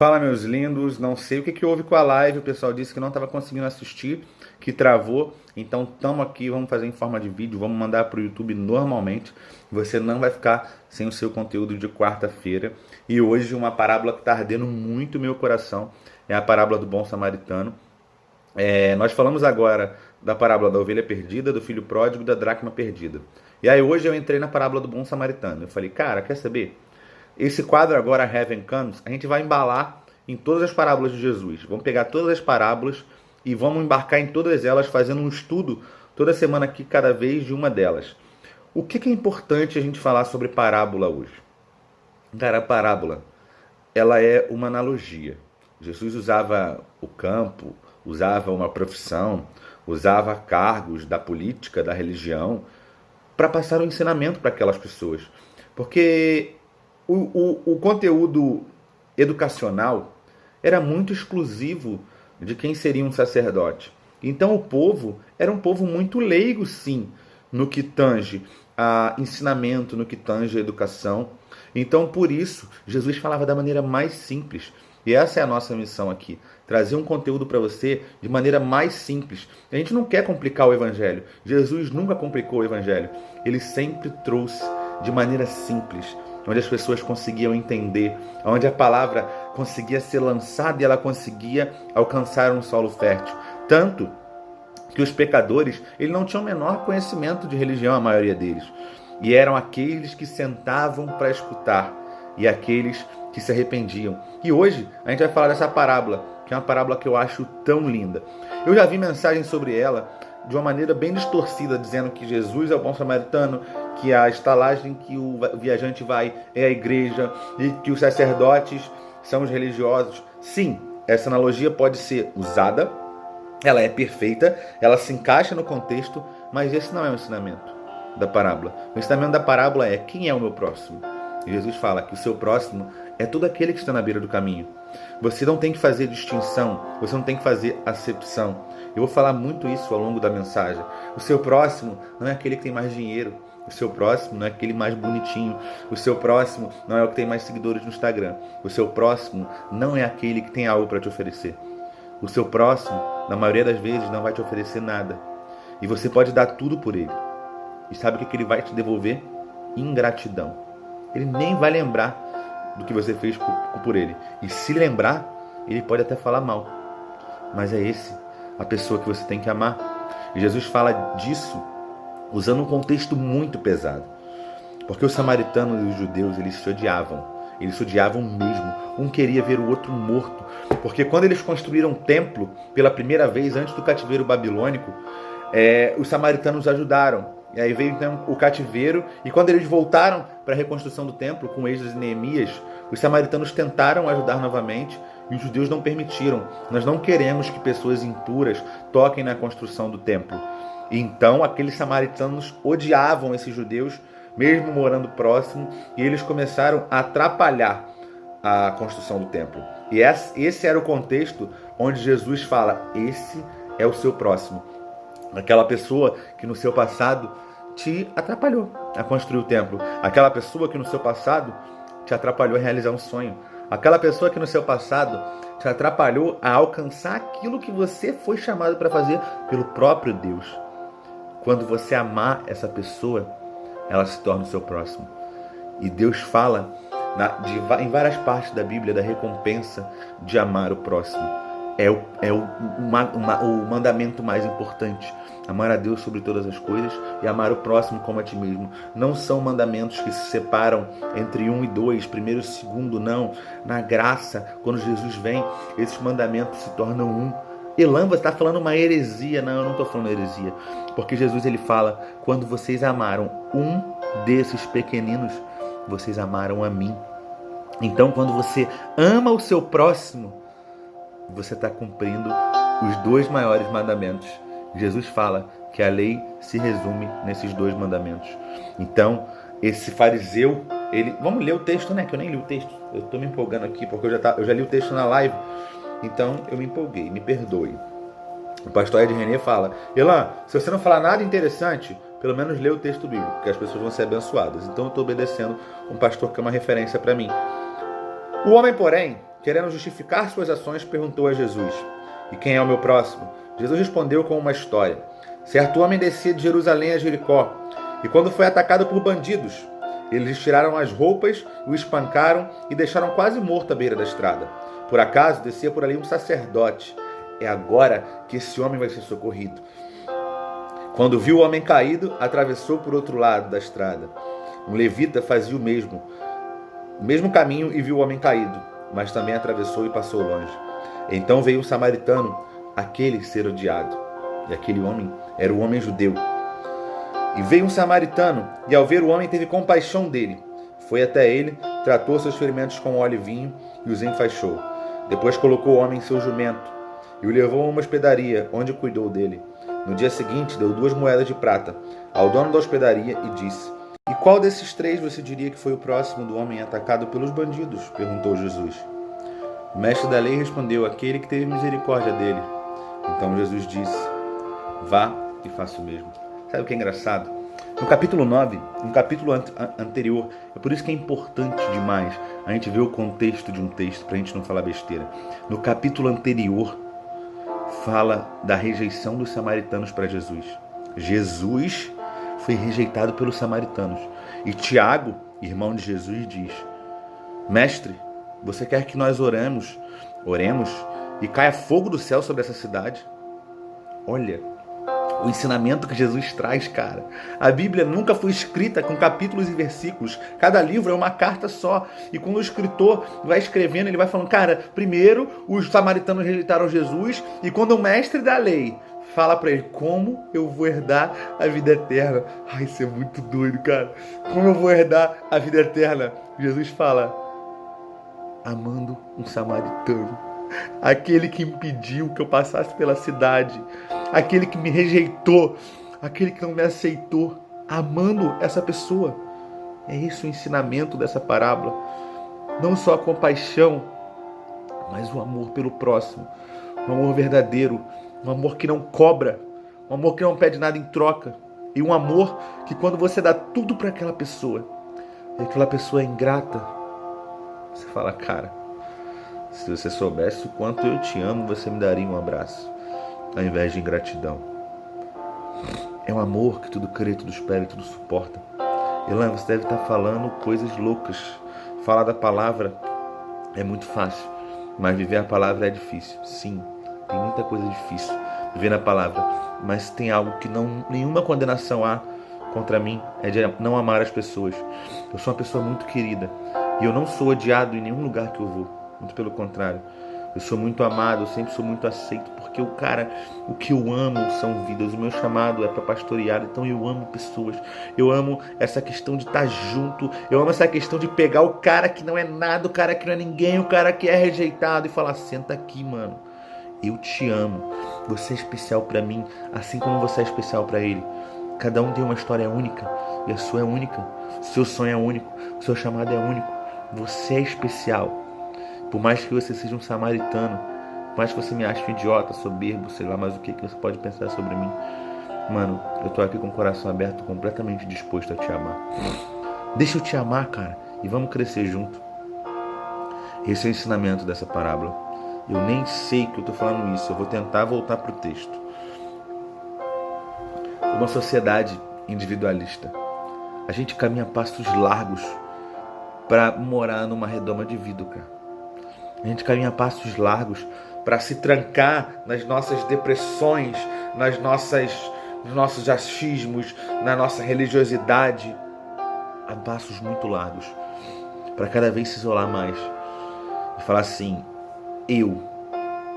Fala, meus lindos. Não sei o que houve com a live. O pessoal disse que não estava conseguindo assistir, que travou. Então, estamos aqui. Vamos fazer em forma de vídeo. Vamos mandar para o YouTube normalmente. Você não vai ficar sem o seu conteúdo de quarta-feira. E hoje, uma parábola que está ardendo muito o meu coração é a parábola do bom samaritano. Nós falamos agora da parábola da ovelha perdida, do filho pródigo e da dracma perdida. E aí, hoje, eu entrei na parábola do bom samaritano. Eu falei, cara, quer saber? Esse quadro agora, Heaven Comes, a gente vai embalar em todas as parábolas de Jesus. Vamos pegar todas as parábolas e vamos embarcar em todas elas, fazendo um estudo toda semana aqui, cada vez de uma delas. O que é importante a gente falar sobre parábola hoje? Cara, a parábola, ela é uma analogia. Jesus usava o campo, usava uma profissão, usava cargos da política, da religião, para passar um ensinamento para aquelas pessoas. Porque o conteúdo educacional era muito exclusivo de quem seria um sacerdote. Então o povo era um povo muito leigo, sim, no que tange a ensinamento, no que tange a educação. Então, por isso, Jesus falava da maneira mais simples. E essa é a nossa missão aqui, trazer um conteúdo para você de maneira mais simples. A gente não quer complicar o Evangelho. Jesus nunca complicou o Evangelho. Ele sempre trouxe de maneira simples, onde as pessoas conseguiam entender, onde a palavra conseguia ser lançada e ela conseguia alcançar um solo fértil. Tanto que os pecadores, eles não tinham o menor conhecimento de religião, a maioria deles. E eram aqueles que sentavam para escutar e aqueles que se arrependiam. E hoje a gente vai falar dessa parábola, que é uma parábola que eu acho tão linda. Eu já vi mensagens sobre ela de uma maneira bem distorcida, dizendo que Jesus é o bom samaritano, que a estalagem que o viajante vai é a igreja e que os sacerdotes são os religiosos. Sim, essa analogia pode ser usada, ela é perfeita, ela se encaixa no contexto, mas esse não é o ensinamento da parábola. O ensinamento da parábola é: quem é o meu próximo? E Jesus fala que o seu próximo é todo aquele que está na beira do caminho. Você não tem que fazer distinção, você não tem que fazer acepção. Eu vou falar muito isso ao longo da mensagem. O seu próximo não é aquele que tem mais dinheiro. O seu próximo não é aquele mais bonitinho. O seu próximo não é o que tem mais seguidores no Instagram. O seu próximo não é aquele que tem algo para te oferecer. O seu próximo, na maioria das vezes, não vai te oferecer nada. E você pode dar tudo por ele. E sabe o que ele vai te devolver? Ingratidão. Ele nem vai lembrar do que você fez por ele. E se lembrar, ele pode até falar mal. Mas é a pessoa que você tem que amar. E Jesus fala disso usando um contexto muito pesado. Porque os samaritanos e os judeus, eles se odiavam. Eles se odiavam mesmo. Um queria ver o outro morto. Porque quando eles construíram um templo pela primeira vez, antes do cativeiro babilônico, os samaritanos ajudaram. E aí veio então o cativeiro, e quando eles voltaram para a reconstrução do templo, com Esdras e Neemias, os samaritanos tentaram ajudar novamente, e os judeus não permitiram. Nós não queremos que pessoas impuras toquem na construção do templo. Então aqueles samaritanos odiavam esses judeus, mesmo morando próximo, e eles começaram a atrapalhar a construção do templo. E esse era o contexto onde Jesus fala: esse é o seu próximo. Aquela pessoa que no seu passado te atrapalhou a construir o templo. Aquela pessoa que no seu passado te atrapalhou a realizar um sonho. Aquela pessoa que no seu passado te atrapalhou a alcançar aquilo que você foi chamado para fazer pelo próprio Deus. Quando você amar essa pessoa, ela se torna o seu próximo. E Deus fala em várias partes da Bíblia da recompensa de amar o próximo. É o mandamento mais importante. Amar a Deus sobre todas as coisas e amar o próximo como a ti mesmo. Não são mandamentos que se separam entre 1 e 2, primeiro e segundo, não. Na graça, quando Jesus vem, esses mandamentos se tornam um. Elan, você está falando uma heresia. Não, eu não estou falando heresia. Porque Jesus ele fala: quando vocês amaram um desses pequeninos, vocês amaram a mim. Então, quando você ama o seu próximo, você está cumprindo os 2 maiores mandamentos. Jesus fala que a lei se resume nesses 2 mandamentos. Então, esse fariseu, vamos ler o texto, né? Que eu nem li o texto. Eu estou me empolgando aqui, porque eu já li o texto na live. Então, eu me empolguei, me perdoe. O pastor Ed René fala: Elan, se você não falar nada interessante, pelo menos lê o texto bíblico, porque as pessoas vão ser abençoadas. Então, eu estou obedecendo um pastor que é uma referência para mim. O homem, porém, querendo justificar suas ações, perguntou a Jesus: "E quem é o meu próximo?" Jesus respondeu com uma história. Certo homem descia de Jerusalém a Jericó, e quando foi atacado por bandidos, eles lhe tiraram as roupas, o espancaram e deixaram quase morto à beira da estrada. Por acaso, descia por ali um sacerdote. É agora que esse homem vai ser socorrido. Quando viu o homem caído, atravessou por outro lado da estrada. Um levita fazia o mesmo caminho e viu o homem caído, mas também atravessou e passou longe. Então veio um samaritano, aquele ser odiado. E aquele homem era o homem judeu. E veio um samaritano, e ao ver o homem teve compaixão dele. Foi até ele, tratou seus ferimentos com óleo e vinho e os enfaixou. Depois colocou o homem em seu jumento e o levou a uma hospedaria, onde cuidou dele. No dia seguinte, deu 2 moedas de prata ao dono da hospedaria e disse: "E qual desses 3 você diria que foi o próximo do homem atacado pelos bandidos?" perguntou Jesus. O mestre da lei respondeu: "Aquele que teve misericórdia dele." Então Jesus disse: "Vá e faça o mesmo." Sabe o que é engraçado? No capítulo 9, no capítulo anterior, é por isso que é importante demais a gente ver o contexto de um texto, para a gente não falar besteira. No capítulo anterior, fala da rejeição dos samaritanos para Jesus. Jesus foi rejeitado pelos samaritanos. E Tiago, irmão de Jesus, diz: "Mestre, você quer que nós oremos e caia fogo do céu sobre essa cidade?" Olha o ensinamento que Jesus traz, cara. A Bíblia nunca foi escrita com capítulos e versículos. Cada livro é uma carta só. E quando o escritor vai escrevendo, ele vai falando: cara, primeiro os samaritanos rejeitaram Jesus, e quando o mestre da lei fala para ele: como eu vou herdar a vida eterna? Ai, isso é muito doido, cara. Como eu vou herdar a vida eterna? Jesus fala: amando um samaritano. Aquele que impediu que eu passasse pela cidade, aquele que me rejeitou, aquele que não me aceitou, amando essa pessoa. É esse o ensinamento dessa parábola. Não só a compaixão, mas o amor pelo próximo, um amor verdadeiro, um amor que não cobra, um amor que não pede nada em troca, e um amor que quando você dá tudo para aquela pessoa e aquela pessoa é ingrata, você fala: cara, se você soubesse o quanto eu te amo, você me daria um abraço, ao invés de ingratidão. É um amor que tudo crê, tudo espera e tudo suporta. Elan, você deve estar falando coisas loucas. Falar da palavra é muito fácil, mas viver a palavra é difícil. Sim, tem muita coisa difícil viver na palavra, mas tem algo que nenhuma condenação há contra mim, é de não amar as pessoas. Eu sou uma pessoa muito querida e eu não sou odiado em nenhum lugar que eu vou. Muito pelo contrário, eu sou muito amado, eu sempre sou muito aceito, porque o que eu amo são vidas. O meu chamado é para pastorear, então eu amo pessoas. Eu amo essa questão de estar junto, eu amo essa questão de pegar o cara que não é nada, o cara que não é ninguém, o cara que é rejeitado e falar: senta aqui, mano, eu te amo, você é especial para mim, assim como você é especial para ele. Cada um tem uma história única, e a sua é única, o seu sonho é único, o seu chamado é único, você é especial. Por mais que você seja um samaritano, por mais que você me ache um idiota, soberbo, sei lá mais o que você pode pensar sobre mim, mano, eu tô aqui com o coração aberto, completamente disposto a te amar. Deixa eu te amar, cara, e vamos crescer junto. Esse é o ensinamento dessa parábola. Eu nem sei que eu tô falando isso, eu vou tentar voltar pro texto. Uma sociedade individualista. A gente caminha passos largos para morar numa redoma de vidro, cara. A gente caminha passos largos para se trancar nas nossas depressões, nos nossos achismos, na nossa religiosidade, a passos muito largos, para cada vez se isolar mais e falar assim: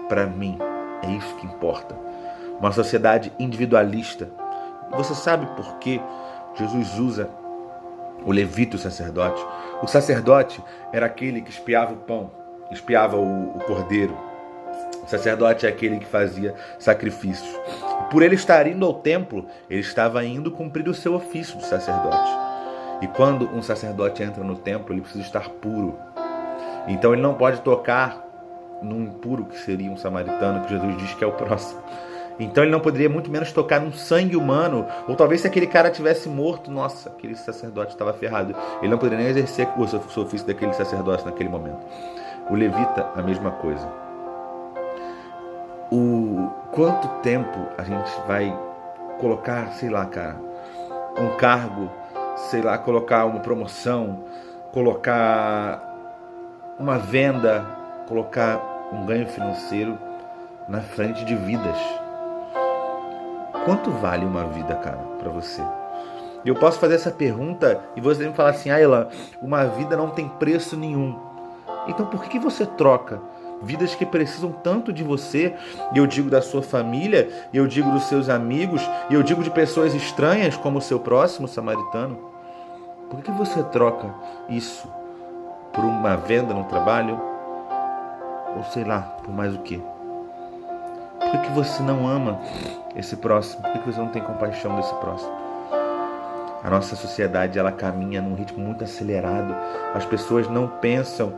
para mim, é isso que importa. Uma sociedade individualista. Você sabe por que Jesus usa o levita, o sacerdote? O sacerdote era aquele que espiava o pão, espiava o cordeiro. O sacerdote é aquele que fazia sacrifícios. Por ele estar indo ao templo, ele estava indo cumprir o seu ofício de sacerdote. E quando um sacerdote entra no templo, ele precisa estar puro. Então ele não pode tocar num impuro, que seria um samaritano, que Jesus diz que é o próximo. Então ele não poderia muito menos tocar num sangue humano, ou talvez se aquele cara tivesse morto, nossa, aquele sacerdote estava ferrado. Ele não poderia nem exercer o seu ofício daquele sacerdote naquele momento. O levita, a mesma coisa. Quanto tempo a gente vai colocar, sei lá, cara, um cargo, sei lá, colocar uma promoção, colocar uma venda, colocar um ganho financeiro na frente de vidas? Quanto vale uma vida, cara, pra você? E eu posso fazer essa pergunta e você me falar assim: ah, Elan, uma vida não tem preço nenhum. Então por que você troca vidas que precisam tanto de você? E eu digo da sua família, e eu digo dos seus amigos, e eu digo de pessoas estranhas como o seu próximo samaritano. Por que você troca isso por uma venda no trabalho? Ou sei lá, por mais o quê? Por que você não ama esse próximo? Por que você não tem compaixão desse próximo? A nossa sociedade, ela caminha num ritmo muito acelerado. As pessoas não pensam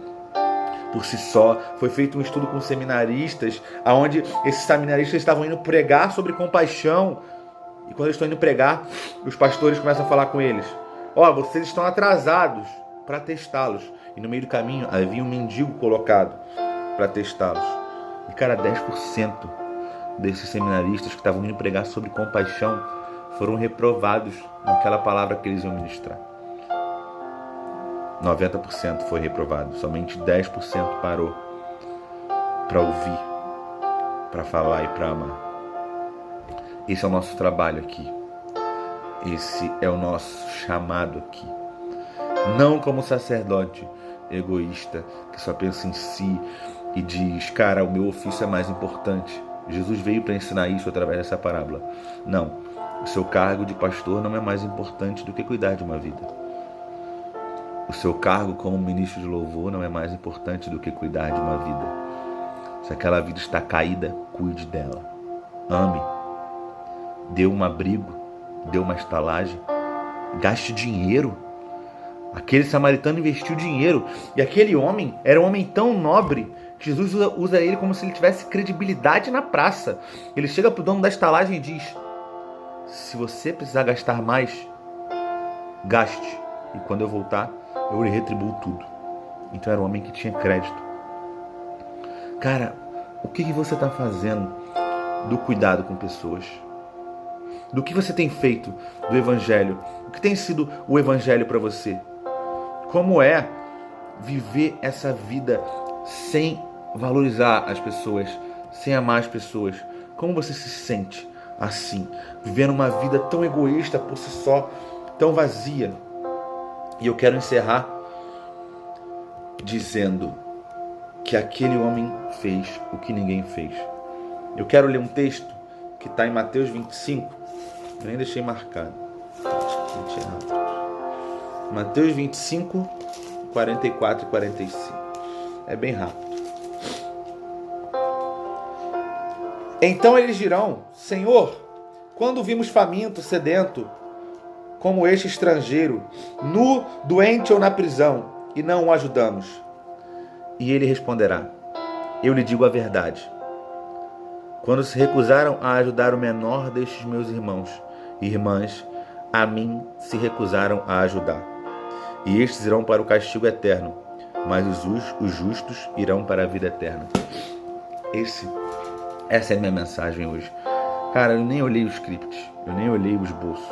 por si só. Foi feito um estudo com seminaristas, onde esses seminaristas estavam indo pregar sobre compaixão. E quando eles estão indo pregar, os pastores começam a falar com eles: ó, vocês estão atrasados, para testá-los. E no meio do caminho havia um mendigo colocado para testá-los. E cara, 10% desses seminaristas que estavam indo pregar sobre compaixão foram reprovados naquela palavra que eles iam ministrar. 90% foi reprovado, somente 10% parou para ouvir, para falar e para amar. Esse é o nosso trabalho aqui. Esse é o nosso chamado aqui. Não como sacerdote egoísta que só pensa em si e diz: cara, o meu ofício é mais importante. Jesus veio para ensinar isso através dessa parábola. Não, o seu cargo de pastor não é mais importante do que cuidar de uma vida. O seu cargo como ministro de louvor não é mais importante do que cuidar de uma vida. Se aquela vida está caída, cuide dela. Ame. Dê um abrigo, dê uma estalagem, gaste dinheiro. Aquele samaritano investiu dinheiro, e aquele homem era um homem tão nobre que Jesus usa ele como se ele tivesse credibilidade na praça. Ele chega para o dono da estalagem e diz: se você precisar gastar mais, gaste, e quando eu voltar, eu lhe retribuo tudo. Então era um homem que tinha crédito. Cara, o que você está fazendo do cuidado com pessoas? Do que você tem feito do Evangelho? O que tem sido o Evangelho para você? Como é viver essa vida sem valorizar as pessoas, sem amar as pessoas? Como você se sente assim, vivendo uma vida tão egoísta por si só, tão vazia? E eu quero encerrar dizendo que aquele homem fez o que ninguém fez. Eu quero ler um texto que está em Mateus 25, eu nem deixei marcado. Mateus 25, 44 e 45. É bem rápido. Então eles dirão: Senhor, quando vimos faminto, sedento, como este estrangeiro, nu, doente ou na prisão, e não o ajudamos? E ele responderá: eu lhe digo a verdade. Quando se recusaram a ajudar o menor destes meus irmãos e irmãs, a mim se recusaram a ajudar. E estes irão para o castigo eterno, mas os justos irão para a vida eterna. Essa é a minha mensagem hoje. Cara, eu nem olhei o script, eu nem olhei o esboço.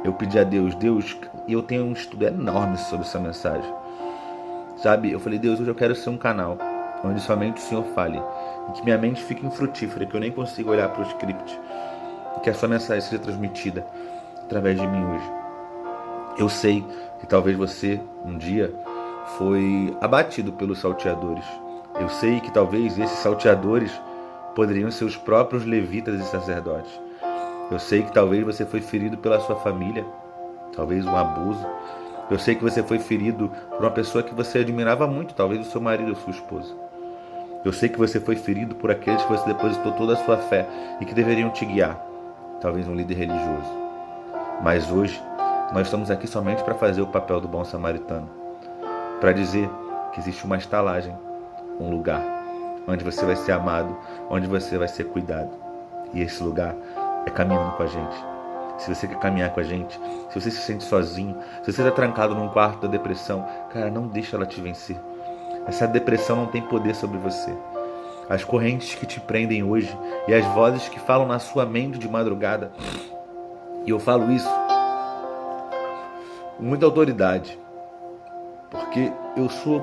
Eu pedi a Deus, e eu tenho um estudo enorme sobre essa mensagem. Sabe, eu falei: Deus, hoje eu quero ser um canal onde somente o Senhor fale, e que minha mente fique infrutífera, que eu nem consiga olhar para o script, e que a sua mensagem seja transmitida através de mim hoje. Eu sei que talvez você um dia foi abatido pelos salteadores. Eu sei que talvez esses salteadores poderiam ser os próprios levitas e sacerdotes. Eu sei que talvez você foi ferido pela sua família, talvez um abuso. Eu sei que você foi ferido por uma pessoa que você admirava muito, talvez o seu marido ou sua esposa. Eu sei que você foi ferido por aqueles que você depositou toda a sua fé e que deveriam te guiar, talvez um líder religioso. Mas hoje, nós estamos aqui somente para fazer o papel do bom samaritano, para dizer que existe uma estalagem, um lugar onde você vai ser amado, onde você vai ser cuidado. E esse lugar é caminhando com a gente. Se você quer caminhar com a gente, se você se sente sozinho, se você está trancado num quarto da depressão, cara, não deixa ela te vencer. Essa depressão não tem poder sobre você. As correntes que te prendem hoje e as vozes que falam na sua mente de madrugada, e eu falo isso com muita autoridade, porque eu sou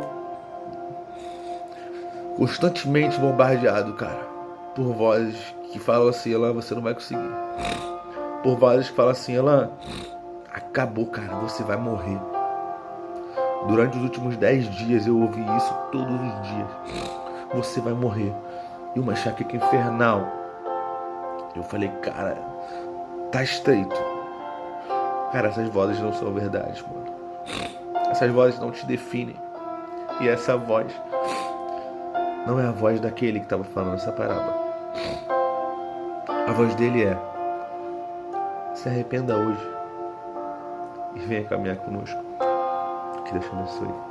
constantemente bombardeado, cara, por vozes que falam assim: Elan, você não vai conseguir. Por vozes que falam assim: Elan, acabou, cara, você vai morrer. Durante os últimos 10 dias eu ouvi isso todos os dias. Você vai morrer. E uma enxaqueca infernal. Eu falei, cara, tá estreito. Cara, essas vozes não são verdade, mano. Essas vozes não te definem. E essa voz não é a voz daquele que estava falando essa parábola. A voz dele é: se arrependa hoje e venha caminhar conosco. Que Deus te abençoe.